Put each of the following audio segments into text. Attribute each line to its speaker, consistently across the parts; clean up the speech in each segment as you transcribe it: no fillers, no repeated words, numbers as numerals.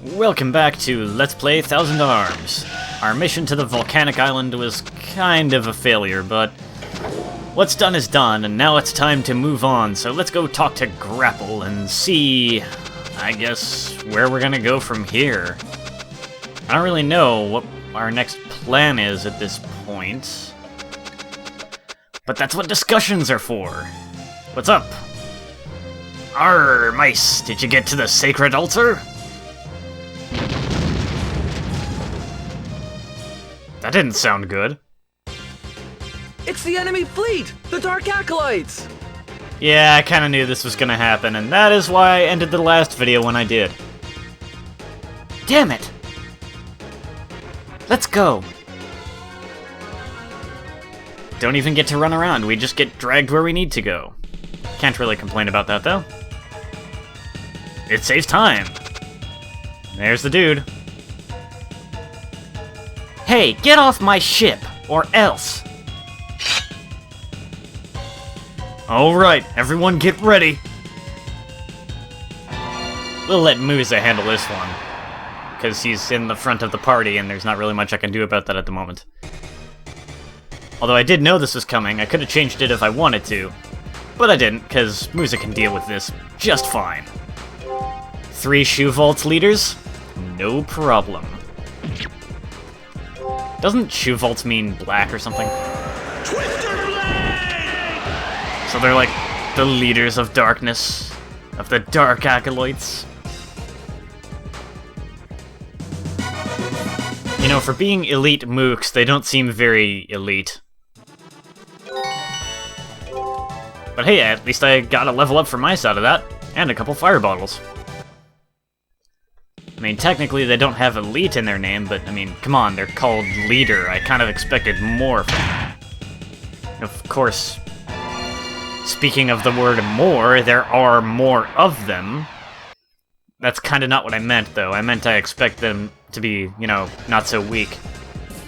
Speaker 1: Welcome back to Let's Play Thousand Arms. Our mission to the volcanic island was kind of a failure, but what's done is done, and now it's time to move on, so let's go talk to Grapple and see, I guess, where we're gonna go from here. I don't really know what our next plan is at this point, but that's what discussions are for. What's up? Arr, mice, did you get to the sacred altar? That didn't sound good.
Speaker 2: It's the enemy fleet! The Dark Acolytes!
Speaker 1: Yeah, I kinda knew this was gonna happen, and that is why I ended the last video when I did. Damn it! Let's go! Don't even get to run around, we just get dragged where we need to go. Can't really complain about that, though. It saves time! There's the dude. Hey, get off my ship, or else! Alright, everyone get ready! We'll let Musa handle this one, because he's in the front of the party and there's not really much I can do about that at the moment. Although I did know this was coming, I could have changed it if I wanted to, but I didn't, because Musa can deal with this just fine. 3 Shoe Vaults leaders? No problem. Doesn't Shoe Vaults mean black or something? So they're like the leaders of darkness, of the Dark Acolytes. You know, for being elite mooks, they don't seem very elite. But hey, at least I got a level up for my side of that, and a couple fire bottles. I mean, technically they don't have elite in their name, but I mean, come on, they're called leader. I kind of expected more from them. Of course, speaking of the word more, there are more of them. That's kind of not what I meant, though. I meant I expect them to be, you know, not so weak.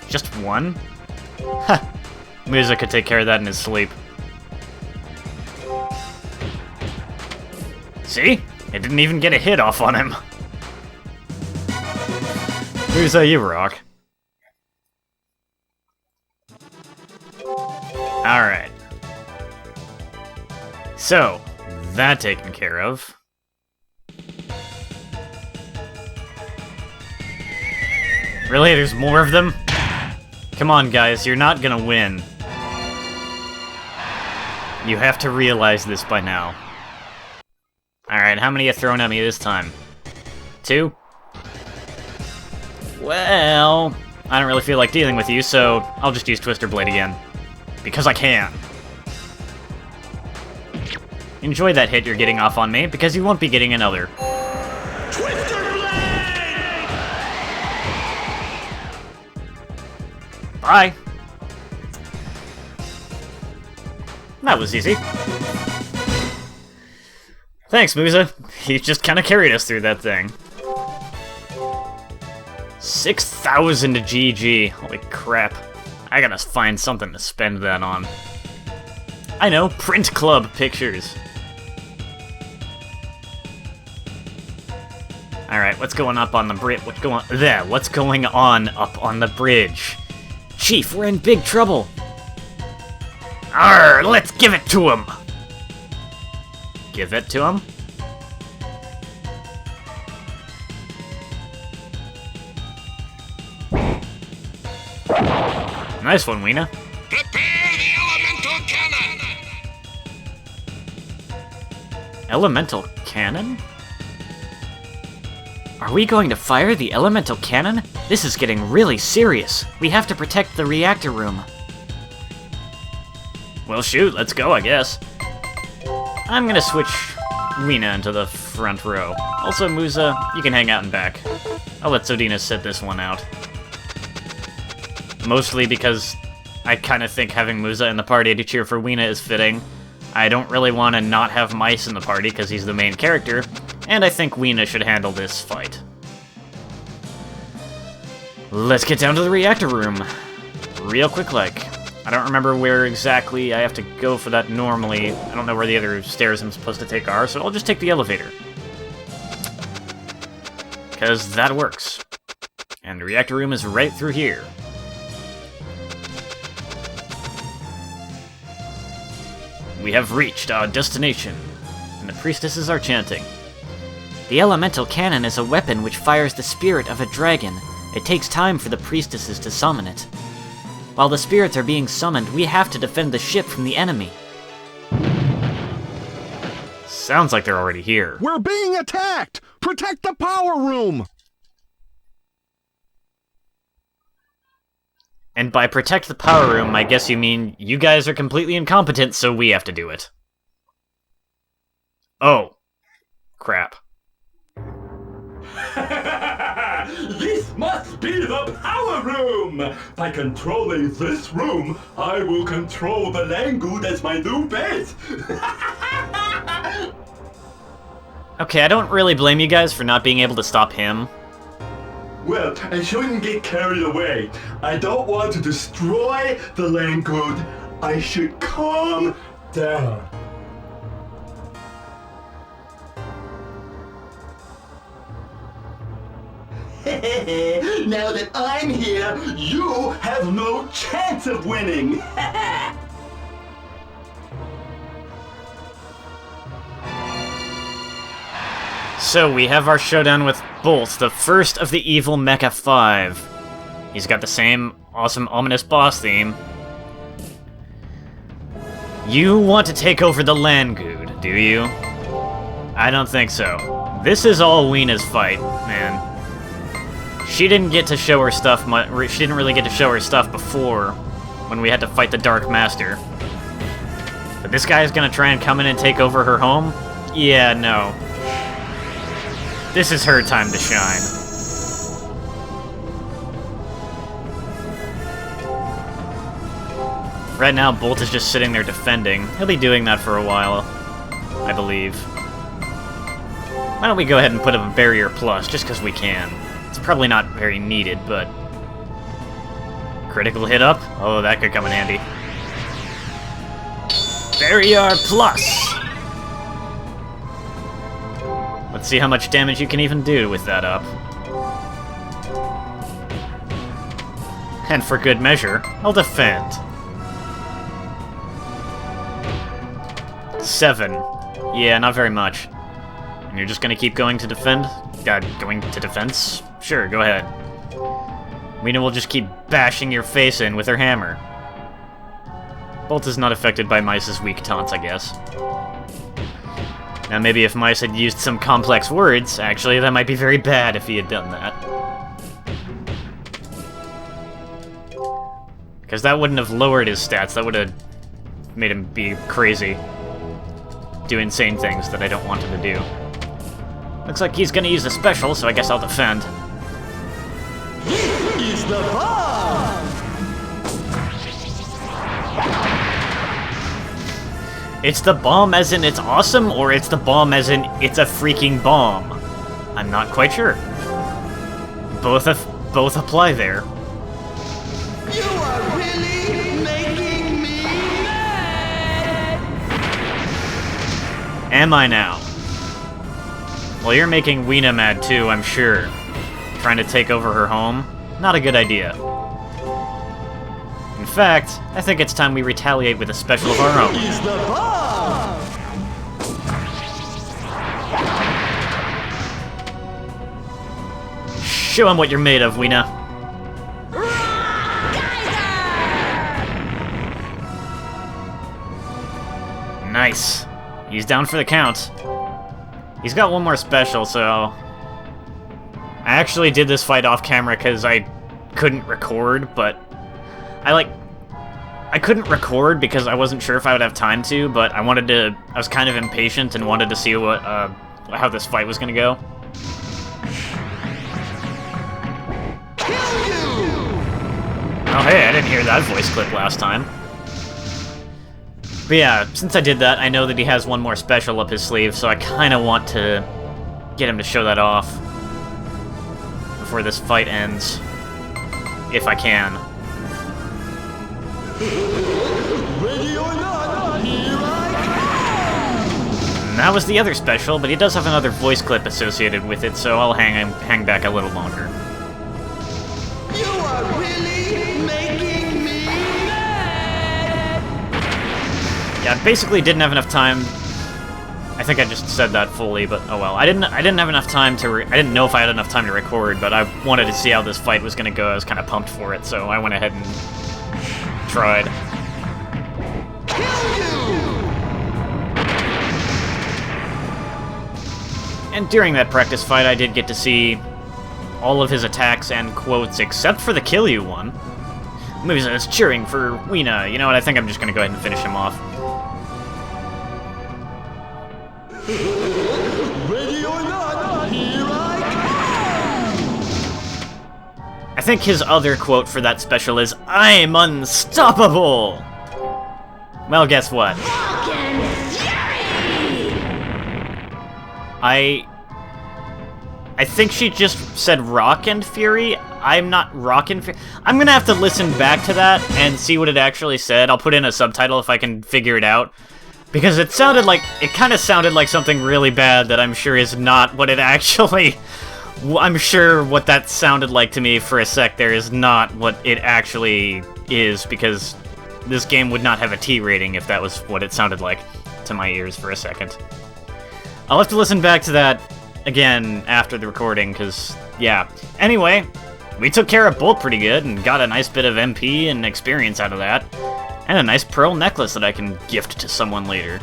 Speaker 1: Just one? Ha! Musa could take care of that in his sleep. See? It didn't even get a hit off on him. Musa, you rock. Alright. So, that taken care of. Really? There's more of them? Come on, guys, you're not gonna win. You have to realize this by now. Alright, how many you thrown at me this time? 2? Well, I don't really feel like dealing with you, so I'll just use Twister Blade again. Because I can. Enjoy that hit you're getting off on me, because you won't be getting another.
Speaker 2: Twister Blade!
Speaker 1: Bye! That was easy. Thanks, Musa. You just kinda carried us through that thing. 6,000 GG. Holy crap. I gotta find something to spend that on. I know, print club pictures. Alright, what's going up on the bridge? What's going on up on the bridge? Chief, we're in big trouble. Arr, let's give it to him. Give it to him? Nice one, Weena.
Speaker 3: Prepare the elemental cannon!
Speaker 1: Elemental cannon? Are we going to fire the elemental cannon? This is getting really serious. We have to protect the reactor room. Well, shoot, let's go, I guess. I'm gonna switch Weena into the front row. Also, Musa, you can hang out in back. I'll let Sodina sit this one out. Mostly because I kind of think having Musa in the party to cheer for Weena is fitting. I don't really want to not have Mice in the party because he's the main character, and I think Weena should handle this fight. Let's get down to the reactor room. Real quick like. I don't remember where exactly I have to go for that normally. I don't know where the other stairs I'm supposed to take are, so I'll just take the elevator. because that works. And the reactor room is right through here. We have reached our destination, and the priestesses are chanting. The elemental cannon is a weapon which fires the spirit of a dragon. It takes time for the priestesses to summon it. While the spirits are being summoned, we have to defend the ship from the enemy. Sounds like they're already here.
Speaker 4: We're being attacked! Protect the power room!
Speaker 1: And by protect the power room, I guess you mean you guys are completely incompetent, so we have to do it. Oh. Crap.
Speaker 5: This must be the power room! By controlling this room, I will control the Langoud as my new base!
Speaker 1: Okay, I don't really blame you guys for not being able to stop him.
Speaker 5: Well, I shouldn't get carried away. I don't want to destroy the Langoud. I should calm down. Now that I'm here, you have no chance of winning!
Speaker 1: So we have our showdown with Bolt, the first of the evil Mecha 5. He's got the same awesome ominous boss theme. You want to take over the Langoud, do you? I don't think so. This is all Weena's fight, man. She didn't get to show her stuff she didn't really get to show her stuff before, when we had to fight the Dark Master. But this guy's gonna try and come in and take over her home? Yeah, no. This is her time to shine. Right now, Bolt is just sitting there defending. He'll be doing that for a while, I believe. Why don't we go ahead and put up a barrier plus, just because we can. It's probably not very needed, but... Critical hit up? Oh, that could come in handy. Barrier plus! Let's see how much damage you can even do with that up. And for good measure, I'll defend. 7. Yeah, not very much. And you're just gonna keep going to defend? Going to defense? Sure, go ahead. Weena will just keep bashing your face in with her hammer. Bolt is not affected by Mice's weak taunts, I guess. Now maybe if Mice had used some complex words, actually, that might be very bad if he had done that. Because that wouldn't have lowered his stats, that would have made him be crazy. Do insane things that I don't want him to do. Looks like he's gonna use a special, so I guess I'll defend.
Speaker 5: He's the bomb!
Speaker 1: It's the bomb as in it's awesome, or it's the bomb as in it's a freaking bomb? I'm not quite sure. Both apply there.
Speaker 5: You are really making me mad!
Speaker 1: Am I now? Well, you're making Weena mad too, I'm sure. Trying to take over her home? Not a good idea. In fact, I think it's time we retaliate with a special of our own.
Speaker 5: He's the bomb!
Speaker 1: Show him what you're made of, Weena. Nice. He's down for the count. He's got one more special, so... I actually did this fight off camera because I couldn't record, but... I couldn't record because I wasn't sure if I would have time to, but I was kind of impatient and wanted to see what, how this fight was gonna go. Oh hey, I didn't hear that voice clip last time. But yeah, since I did that, I know that he has one more special up his sleeve, so I kinda want to get him to show that off before this fight ends. If I can.
Speaker 5: Ready or not, here I
Speaker 1: And that was the other special, but he does have another voice clip associated with it, so I'll hang back a little longer.
Speaker 2: You are really making me mad!
Speaker 1: Yeah, I basically didn't have enough time. I think I just said that fully, but oh well. I didn't have enough time to. I didn't know if I had enough time to record, but I wanted to see how this fight was gonna go. I was kind of pumped for it, so I went ahead and tried. And during that practice fight, I did get to see all of his attacks and quotes, except for the kill you one. Maybe it's cheering for Weena. You know what? I think I'm just gonna go ahead and finish him off.
Speaker 2: Ready or not, here I come!
Speaker 1: I think his other quote for that special is, "I'm unstoppable!" Well, guess what? I think she just said Rock and Fury. I'm not Rock and Fury. I'm gonna have to listen back to that and see what it actually said. I'll put in a subtitle if I can figure it out. Because it kind of sounded like something really bad that I'm sure is not what it actually... I'm sure what that sounded like to me for a sec there is not what it actually is, because this game would not have a T rating if that was what it sounded like to my ears for a second. I'll have to listen back to that again after the recording, because, yeah. Anyway, we took care of Bolt pretty good and got a nice bit of MP and experience out of that. And a nice pearl necklace that I can gift to someone later.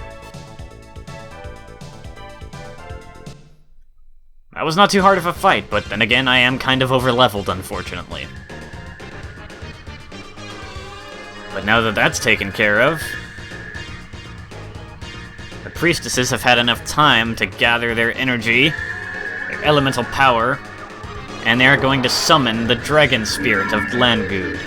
Speaker 1: That was not too hard of a fight, but then again, I am kind of over-leveled, unfortunately. But now that that's taken care of, the priestesses have had enough time to gather their energy, their elemental power, and they are going to summon the dragon spirit of Langoud.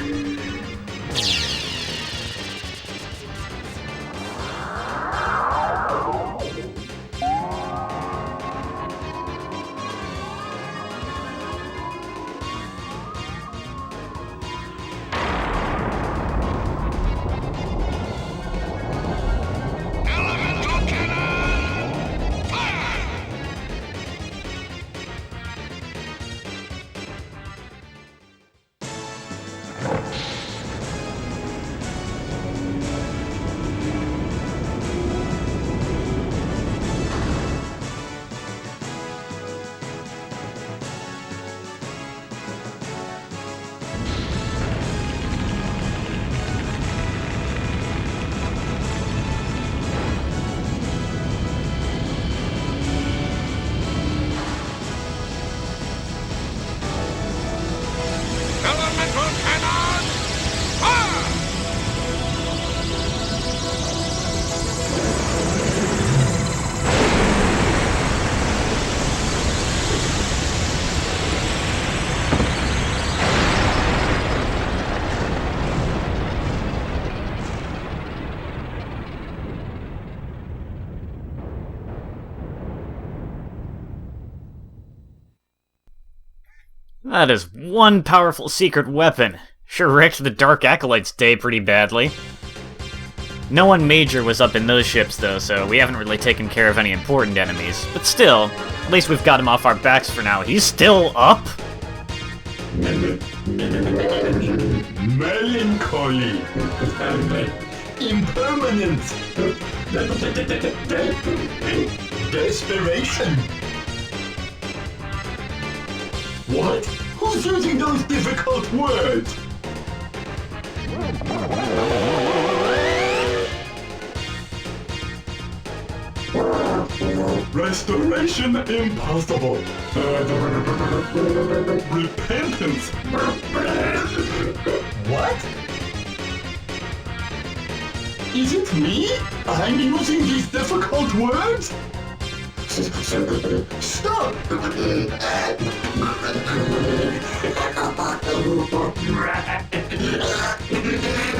Speaker 3: Elemental cannon! Fire!
Speaker 1: That is one powerful secret weapon. Sure wrecked the Dark Acolyte's day pretty badly. No one major was up in those ships though, so we haven't really taken care of any important enemies. But still, at least we've got him off our backs for now. He's still up?
Speaker 5: Melancholy. Impermanence. Desperation. What? Who's using those difficult words? Restoration impossible. Repentance. What? Is it me? I'm using these difficult words? Stop!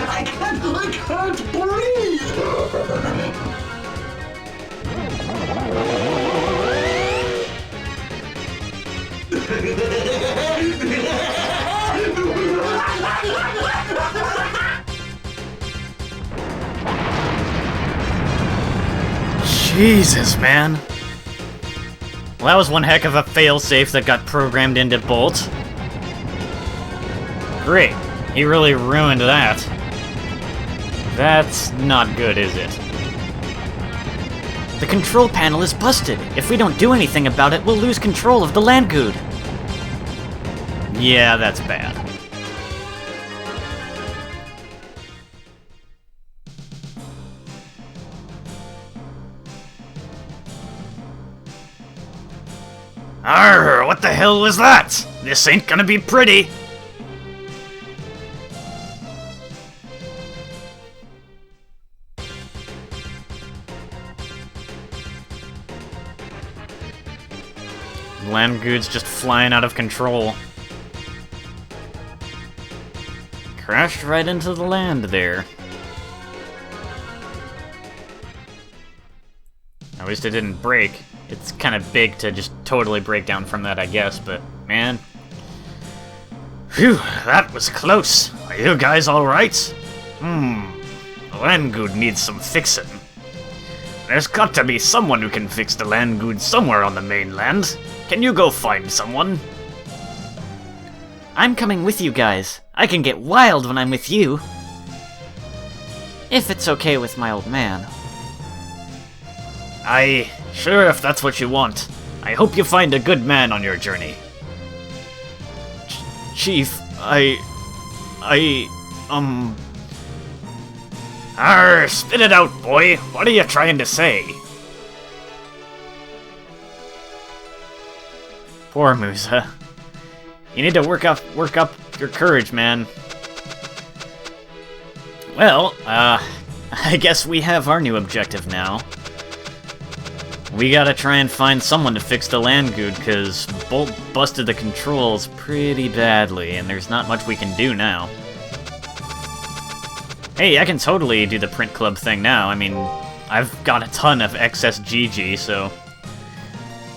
Speaker 5: I can't breathe!
Speaker 1: Jesus, man. Well, that was one heck of a failsafe that got programmed into Bolt. Great. He really ruined that. That's not good, is it? The control panel is busted. If we don't do anything about it, we'll lose control of the Langoud. Yeah, that's bad. Arr, what the hell was that? This ain't gonna be pretty. Langoud's just flying out of control. Crashed right into the land there. At least it didn't break. It's kind of big to just totally break down from that, I guess, but man. Phew, that was close. Are you guys alright? Langoud needs some fixing. There's got to be someone who can fix the Langoud somewhere on the mainland. Can you go find someone? I'm coming with you guys. I can get wild when I'm with you. If it's okay with my old man. Aye, sure if that's what you want. I hope you find a good man on your journey. Chief, Arr, spit it out, boy. What are you trying to say? Poor Musa. You need to work up your courage, man. Well, I guess we have our new objective now. We gotta try and find someone to fix the Langoud, because Bolt busted the controls pretty badly, and there's not much we can do now. Hey, I can totally do the print club thing now. I mean, I've got a ton of excess GG, so...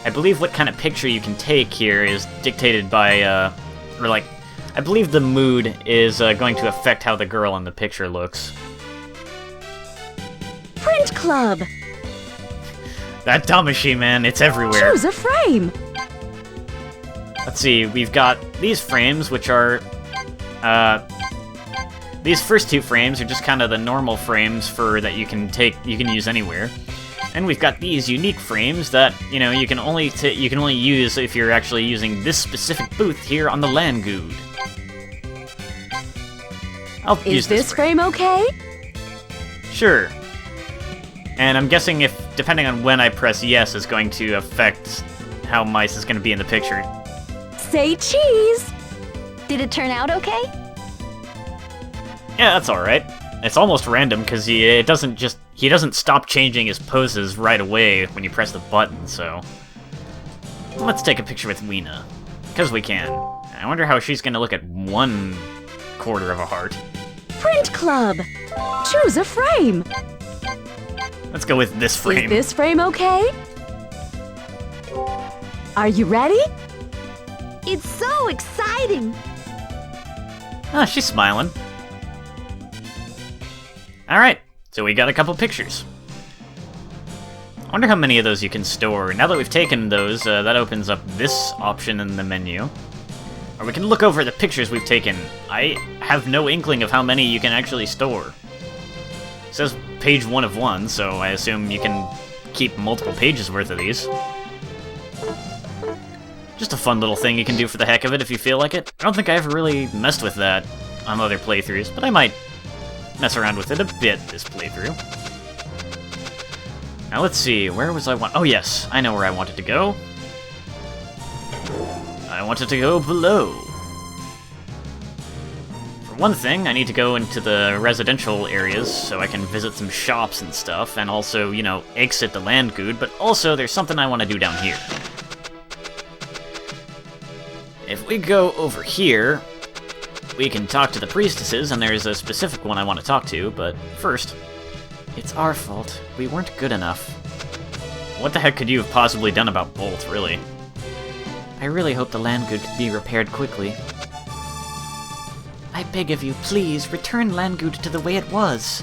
Speaker 1: I believe what kind of picture you can take here is dictated by, I believe the mood is going to affect how the girl in the picture looks.
Speaker 6: Print club!
Speaker 1: That Damashi, man, it's everywhere.
Speaker 6: Choose a frame!
Speaker 1: Let's see, we've got these frames, which are, these first two frames are just kind of the normal frames that you can use anywhere. And we've got these unique frames that, you know, you can only use if you're actually using this specific booth here on the Langoud. I'll use this frame okay? Sure. And I'm guessing depending on when I press yes, is going to affect how Mice is going to be in the picture.
Speaker 6: Say cheese! Did it turn out okay?
Speaker 1: Yeah, that's alright. It's almost random, because he doesn't stop changing his poses right away when you press the button, so... Let's take a picture with Weena. Because we can. I wonder how she's going to look at 1/4 of a heart.
Speaker 6: Print club! Choose a frame!
Speaker 1: Let's go with this frame.
Speaker 6: Is this frame okay? Are you ready? It's so exciting!
Speaker 1: Ah, she's smiling. Alright, so we got a couple pictures. I wonder how many of those you can store. Now that we've taken those, that opens up this option in the menu. Or we can look over the pictures we've taken. I have no inkling of how many you can actually store. It says page 1 of 1, so I assume you can keep multiple pages worth of these. Just a fun little thing you can do for the heck of it if you feel like it. I don't think I ever really messed with that on other playthroughs, but I might mess around with it a bit this playthrough. Now let's see, where was I oh yes, I know where I wanted to go. I wanted to go below. For one thing, I need to go into the residential areas so I can visit some shops and stuff, and also, you know, exit the Langoud, but also there's something I want to do down here. If we go over here, we can talk to the priestesses, and there's a specific one I want to talk to, but first, it's our fault. We weren't good enough. What the heck could you have possibly done about Bolt, really? I really hope the Langoud could be repaired quickly. I beg of you, please, return Langoud to the way it was.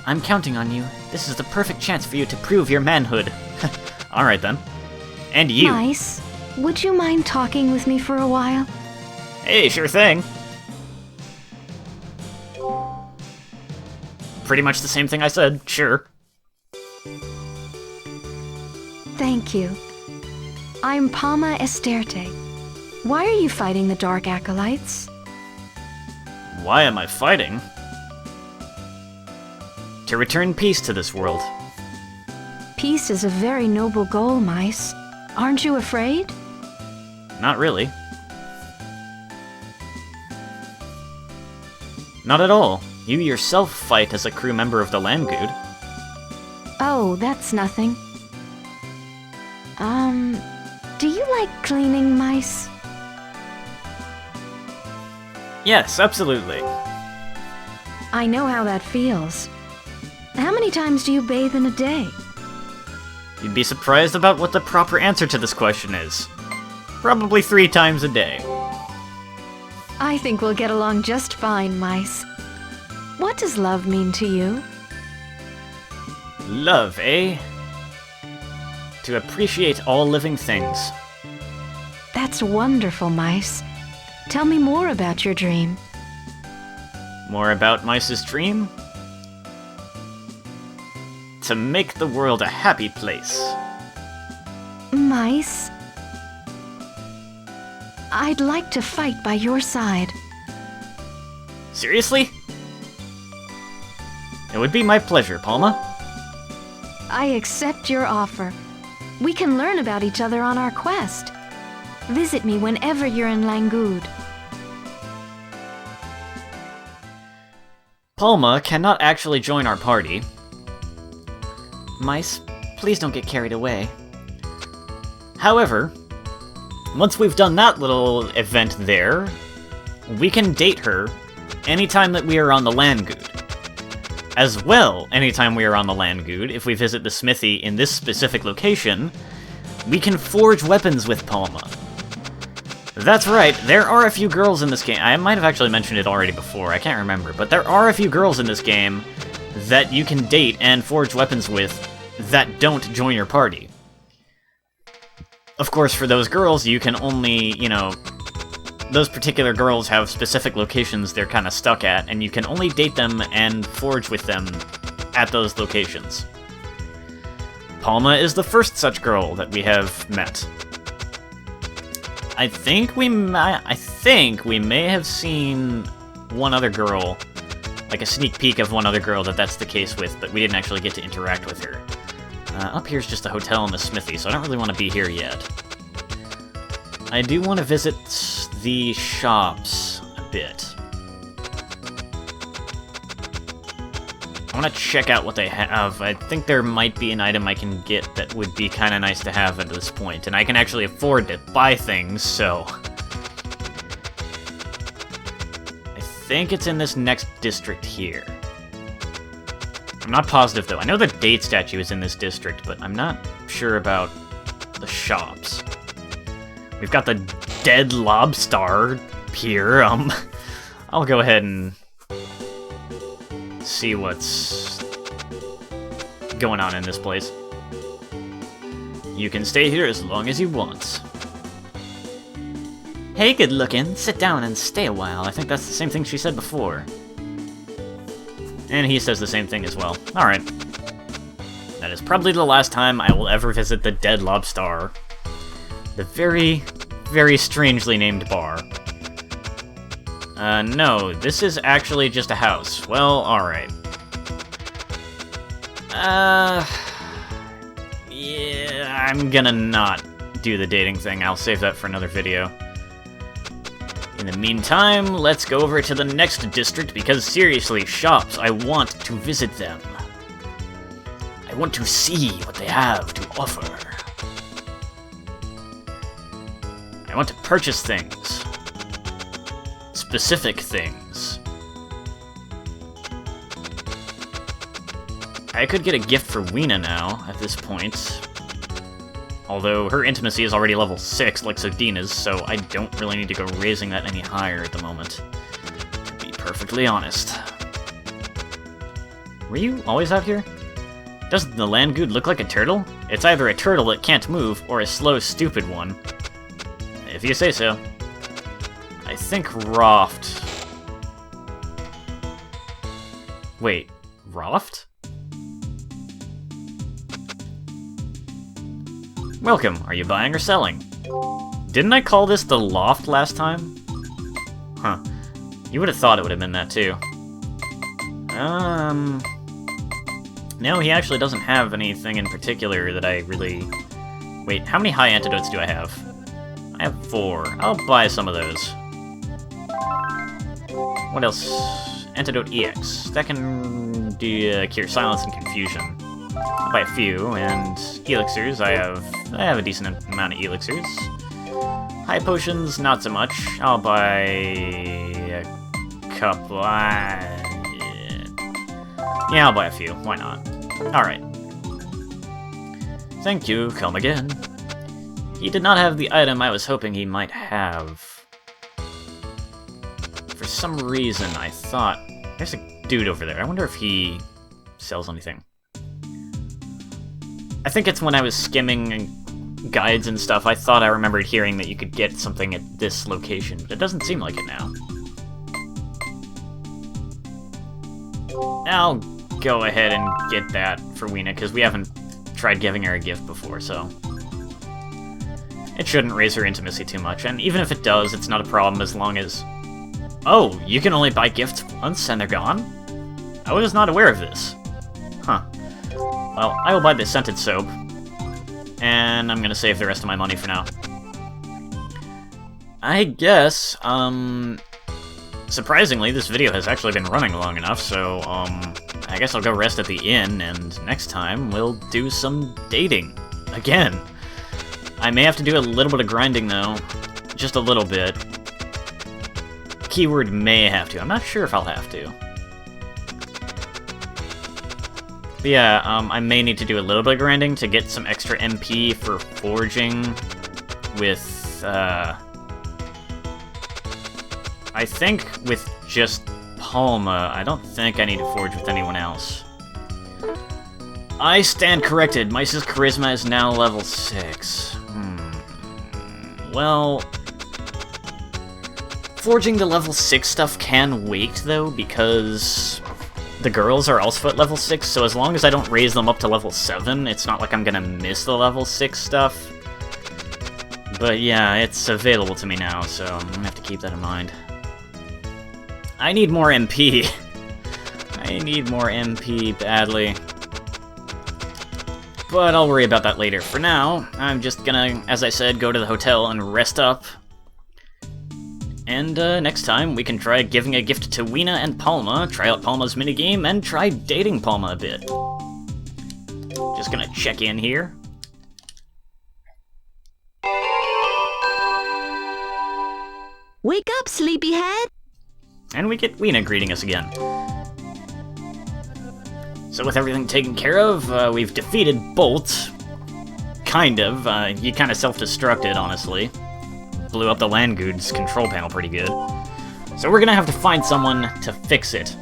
Speaker 1: I'm counting on you. This is the perfect chance for you to prove your manhood. Alright then. And you.
Speaker 6: Mice, would you mind talking with me for a while?
Speaker 1: Hey, sure thing. Pretty much the same thing I said, sure.
Speaker 6: Thank you. I'm Palma Esterte. Why are you fighting the Dark Acolytes?
Speaker 1: Why am I fighting? To return peace to this world.
Speaker 6: Peace is a very noble goal, Mice. Aren't you afraid?
Speaker 1: Not really. Not at all. You yourself fight as a crew member of the Langoud.
Speaker 6: Oh, that's nothing. Do you like cleaning, Mice?
Speaker 1: Yes, absolutely.
Speaker 6: I know how that feels. How many times do you bathe in a day?
Speaker 1: You'd be surprised about what the proper answer to this question is. Probably 3 times a day.
Speaker 6: I think we'll get along just fine, Mice. What does love mean to you?
Speaker 1: Love, eh? To appreciate all living things.
Speaker 6: That's wonderful, Mice. Tell me more about your dream.
Speaker 1: More about Mice's dream? To make the world a happy place.
Speaker 6: Mice? I'd like to fight by your side.
Speaker 1: Seriously? It would be my pleasure, Palma.
Speaker 6: I accept your offer. We can learn about each other on our quest. Visit me whenever you're in Langoud.
Speaker 1: Palma cannot actually join our party. Mice, please don't get carried away. However, once we've done that little event there, we can date her anytime that we are on the Langoud. As well, anytime we are on the Langoud, if we visit the smithy in this specific location, we can forge weapons with Palma. That's right, there are a few girls in this game. I might have actually mentioned it already before, I can't remember, but there are a few girls in this game that you can date and forge weapons with that don't join your party. Of course, for those girls, you can only, you know, those particular girls have specific locations they're kind of stuck at, and you can only date them and forge with them at those locations. Palma is the first such girl that we have met. I think we may have seen one other girl, like a sneak peek of one other girl that's the case with, but we didn't actually get to interact with her. Up here's just a hotel and the smithy, so I don't really want to be here yet. I do want to visit the shops a bit. I want to check out what they have. I think there might be an item I can get that would be kind of nice to have at this point, and I can actually afford to buy things, so... I think it's in this next district here. I'm not positive, though. I know the date statue is in this district, but I'm not sure about the shops. We've got the dead lobster here. I'll go ahead and see what's going on in this place. You can stay here as long as you want. Hey, good looking. Sit down and stay a while. I think that's the same thing she said before. And he says the same thing as well. Alright. That is probably the last time I will ever visit the Dead Lobster. The very, very strangely named bar. No, this is actually just a house. Well, alright. Yeah, I'm gonna not do the dating thing. I'll save that for another video. In the meantime, let's go over to the next district, because seriously, shops, I want to visit them. I want to see what they have to offer. I want to purchase things. Specific things. I could get a gift for Weena now, at this point. Although her intimacy is already level 6, like Sodina's, so I don't really need to go raising that any higher at the moment. To be perfectly honest. Were you always out here? Doesn't the Langoud look like a turtle? It's either a turtle that can't move, or a slow, stupid one. If you say so. I think Roft... Wait, Roft? Welcome, are you buying or selling? Didn't I call this the Loft last time? Huh. You would have thought it would have been that too. No, he actually doesn't have anything in particular that I really... Wait, how many high antidotes do I have? I have 4. I'll buy some of those. What else? Antidote EX. That can cure silence and confusion. I'll buy a few, and elixirs. I have a decent amount of elixirs. High potions, not so much. I'll buy a couple. Yeah, I'll buy a few. Why not? Alright. Thank you, come again. He did not have the item I was hoping he might have. For some reason, I thought... There's a dude over there. I wonder if he sells anything. I think it's when I was skimming guides and stuff, I thought I remembered hearing that you could get something at this location, but it doesn't seem like it now. I'll go ahead and get that for Weena, because we haven't tried giving her a gift before, so... It shouldn't raise her intimacy too much, and even if it does, it's not a problem as long as... Oh, you can only buy gifts once and they're gone? I was not aware of this. Huh. Well, I will buy the scented soap, and I'm gonna save the rest of my money for now. I guess, surprisingly, this video has actually been running long enough, so, I guess I'll go rest at the inn, and next time we'll do some dating. Again. I may have to do a little bit of grinding, though. Just a little bit. Keyword may have to. I'm not sure if I'll have to. But yeah, I may need to do a little bit of grinding to get some extra MP for forging with, I think with just Palma. I don't think I need to forge with anyone else. I stand corrected. Mice's charisma is now level 6. Well... Forging the level 6 stuff can wait, though, because the girls are also at level 6, so as long as I don't raise them up to level 7, it's not like I'm gonna miss the level 6 stuff. But yeah, it's available to me now, so I'm gonna have to keep that in mind. I need more MP. I need more MP badly. But I'll worry about that later. For now, I'm just gonna, as I said, go to the hotel and rest up. And next time, we can try giving a gift to Weena and Palma, try out Palma's minigame, and try dating Palma a bit. Just gonna check in here.
Speaker 7: Wake up, sleepyhead!
Speaker 1: And we get Weena greeting us again. So with everything taken care of, we've defeated Bolt. Kind of. He kind of self-destructed, honestly. Blew up the Langoud's control panel pretty good. So we're gonna have to find someone to fix it.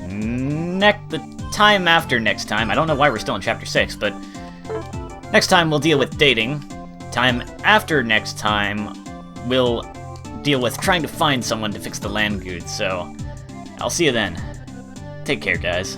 Speaker 1: The time after next time, I don't know why we're still in Chapter 6, but... Next time we'll deal with dating. Time after next time, we'll deal with trying to find someone to fix the Langoud, so... I'll see you then. Take care, guys.